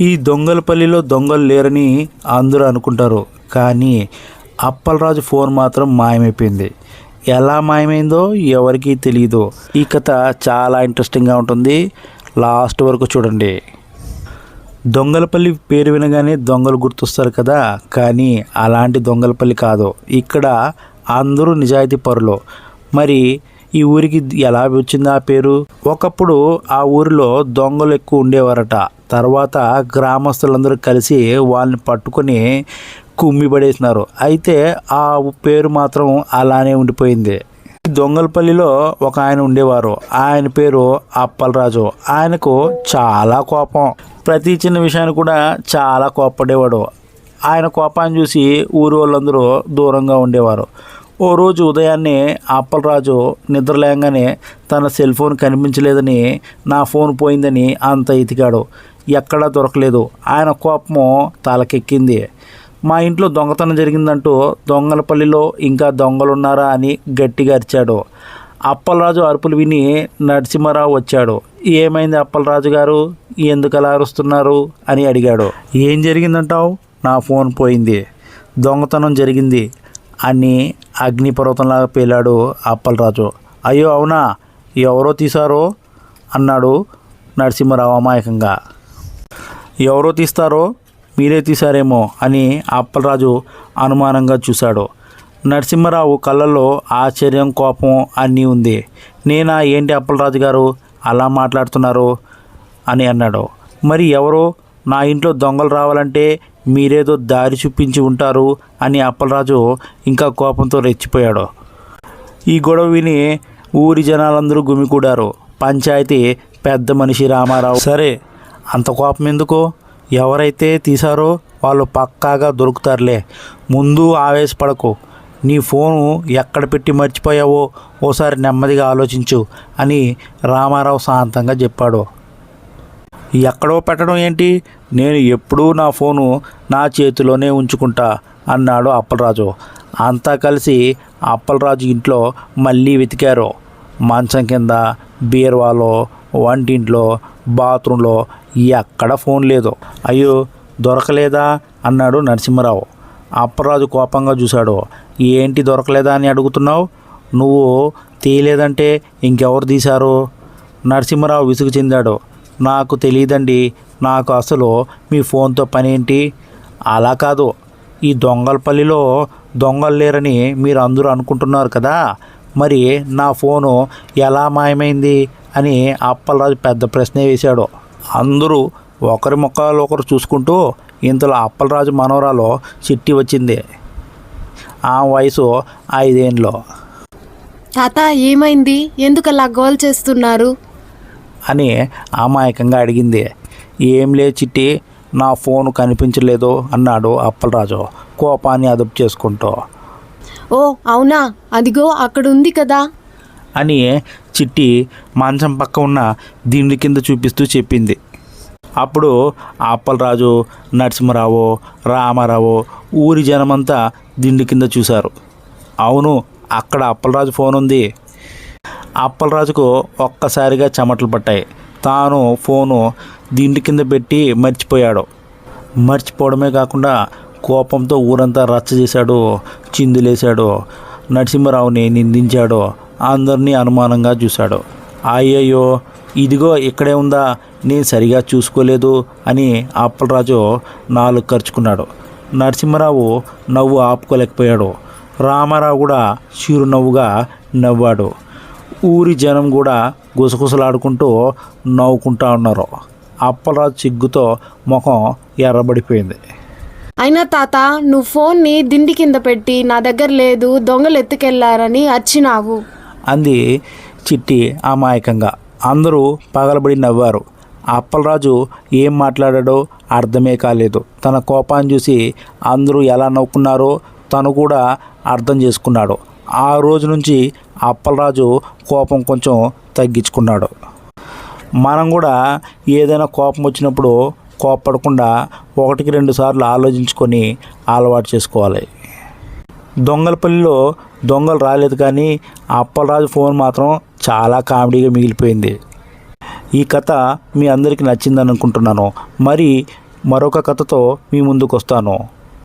ఈ దొంగలపల్లిలో దొంగలు లేరని అందరూ అనుకుంటారు, కానీ అప్పలరాజు ఫోన్ మాత్రం మాయమైపోయింది. ఎలా మాయమైందో ఎవరికీ తెలియదు. ఈ కథ చాలా ఇంట్రెస్టింగ్గా ఉంటుంది, లాస్ట్ వరకు చూడండి. దొంగలపల్లి పేరు వినగానే దొంగలు గుర్తొస్తారు కదా, కానీ అలాంటి దొంగలపల్లి కాదు. ఇక్కడ అందరూ నిజాయితీ పరులు. మరి ఈ ఊరికి ఎలా వచ్చింది ఆ పేరు? ఒకప్పుడు ఆ ఊరిలో దొంగలు ఎక్కువ ఉండేవారట. తర్వాత గ్రామస్తులందరూ కలిసి వాళ్ళని పట్టుకొని కుమ్మి పడేసినారు. అయితే ఆ పేరు మాత్రం అలానే ఉండిపోయింది. దొంగలపల్లిలో ఒక ఆయన ఉండేవారు. ఆయన పేరు అప్పలరాజు. ఆయనకు చాలా కోపం. ప్రతి చిన్న విషయాన్ని కూడా చాలా కోప్పడేవాడు. ఆయన కోపాన్ని చూసి ఊరు వాళ్ళందరూ దూరంగా ఉండేవారు. ఓ రోజు ఉదయాన్నే అప్పలరాజు నిద్రలేగానే తన సెల్ ఫోన్ కనిపించలేదని, నా ఫోన్ పోయిందని అంత ఎతికాడు. ఎక్కడా దొరకలేదు. ఆయన కోపము తలకెక్కింది. మా ఇంట్లో దొంగతనం జరిగిందంటూ దొంగలపల్లిలో ఇంకా దొంగలున్నారా అని గట్టిగా అరిచాడు. అప్పలరాజు అరుపులు విని నరసింహారావు వచ్చాడు. ఏమైంది అప్పలరాజు గారు, ఎందుకు అలా అరుస్తున్నారు అని అడిగాడు. ఏం జరిగిందంటావు? నా ఫోన్ పోయింది, దొంగతనం జరిగింది అని అగ్నిపర్వతంలాగా పేలాడు అప్పలరాజు. అయ్యో అవునా, ఎవరో తీశారో అన్నాడు నరసింహారావు అమాయకంగా. ఎవరో తీస్తారో, మీరే తీశారేమో అని అప్పలరాజు అనుమానంగా చూశాడు. నరసింహారావు కళ్ళల్లో ఆశ్చర్యం, కోపం అన్నీ ఉంది. నేనా, ఏంటి అప్పలరాజు గారు అలా మాట్లాడుతున్నారు అని అన్నాడు. మరి ఎవరో? నా ఇంట్లో దొంగలు రావాలంటే మీరేదో దారి చూపించి ఉంటారు అని అప్పలరాజు ఇంకా కోపంతో రెచ్చిపోయాడు. ఈ గొడవ విని ఊరి జనాలందరూ గుమికూడారు. పంచాయతీ పెద్ద మనిషి రామారావు, సరే అంత కోపం ఎందుకు, ఎవరైతే తీశారో వాళ్ళు పక్కాగా దొరుకుతారులే, ముందు ఆవేశపడకు, నీ ఫోను ఎక్కడ పెట్టి మర్చిపోయావో ఓసారి నెమ్మదిగా ఆలోచించు అని రామారావు శాంతంగా చెప్పాడు. ఎక్కడో పెట్టడం ఏంటి, నేను ఎప్పుడూ నా ఫోను నా చేతిలోనే ఉంచుకుంటా అన్నాడు అప్పలరాజు. అంతా కలిసి అప్పలరాజు ఇంట్లో మళ్ళీ వెతికారు. మంచం కింద, బీరువాలో, వంటింట్లో, బాత్రూంలో ఎక్కడ ఫోన్ లేదు. అయ్యో దొరకలేదా అన్నాడు నరసింహారావు. అప్పలరాజు కోపంగా చూశాడు. ఏంటి దొరకలేదా అని అడుగుతున్నావు? నువ్వు తీయలేదంటే ఇంకెవరు తీశారు? నరసింహారావు విసుగు చెందాడు. నాకు తెలియదండి, నాకు అసలు మీ ఫోన్తో పని ఏంటి? అలా కాదు, ఈ దొంగలపల్లిలో దొంగలు లేరని మీరు అందరూ అనుకుంటున్నారు కదా, మరి నా ఫోను ఎలా మాయమైంది అని అప్పలరాజు పెద్ద ప్రశ్నే వేశాడు. అందరూ ఒకరి ముఖాలు ఒకరు చూసుకుంటూ ఇంతలో అప్పలరాజు మనవరాలు చిట్టి వచ్చింది. ఆ వయసు 5 ఏళ్ళు. తాత ఏమైంది, ఎందుకు అలా గోల్ చేస్తున్నారు అని అమాయకంగా అడిగింది. ఏం లేదు చిట్టి, నా ఫోన్ కనిపించలేదు అన్నాడు అప్పలరాజు కోపాన్ని అదుపు చేసుకుంటూ. ఓ అవునా, అదిగో అక్కడ ఉంది కదా అని చిట్టి మంచం పక్క ఉన్న దిండు కింద చూపిస్తూ చెప్పింది. అప్పుడు అప్పలరాజు, నరసింహారావు, రామారావు, ఊరి జనమంతా దిండు కింద చూశారు. అవును, అక్కడ అప్పలరాజు ఫోన్ ఉంది. అప్పలరాజుకు ఒక్కసారిగా చెమటలు పట్టాయి. తాను ఫోను దిండు కింద పెట్టి మర్చిపోయాడు. మర్చిపోవడమే కాకుండా కోపంతో ఊరంతా రచ్చ చేశాడు, చిందులేశాడు, నరసింహారావుని నిందించాడు, అందరినీ అనుమానంగా చూశాడు. అయ్యయ్యో ఇదిగో ఇక్కడే ఉందా, నేను సరిగా చూసుకోలేదు అని అప్పలరాజు నాలుగు ఖర్చుకున్నాడు. నరసింహారావు నవ్వు ఆపుకోలేకపోయాడు. రామారావు కూడా చిరునవ్వుగా నవ్వాడు. ఊరి జనం కూడా గుసగుసలాడుకుంటూ నవ్వుకుంటా ఉన్నారు. అప్పలరాజు సిగ్గుతో ముఖం ఎర్రబడిపోయింది. అయినా తాత, నువ్వు ఫోన్ని దిండి కింద పెట్టి నా దగ్గర లేదు, దొంగలు ఎత్తుకెళ్లారని అచ్చినావు అంది చిట్టి అమాయకంగా. అందరూ పగలబడి నవ్వారు. అప్పలరాజు ఏం మాట్లాడాడో అర్థమే కాలేదు. తన కోపాన్ని చూసి అందరూ ఎలా నవ్వుకున్నారో తను కూడా అర్థం చేసుకున్నాడు. ఆ రోజు నుంచి అప్పలరాజు కోపం కొంచెం తగ్గించుకున్నాడు. మనం కూడా ఏదైనా కోపం వచ్చినప్పుడు కోపపడకుండా 1-2 సార్లు ఆలోచించుకొని అలవాటు చేసుకోవాలి. దొంగలపల్లిలో దొంగలు రాలేదు, కానీ అప్పలరాజు ఫోన్ మాత్రం చాలా కామెడీగా మిగిలిపోయింది. ఈ కథ మీ అందరికీ నచ్చిందని అనుకుంటున్నాను. మరి మరొక కథతో మీ ముందుకు వస్తాను.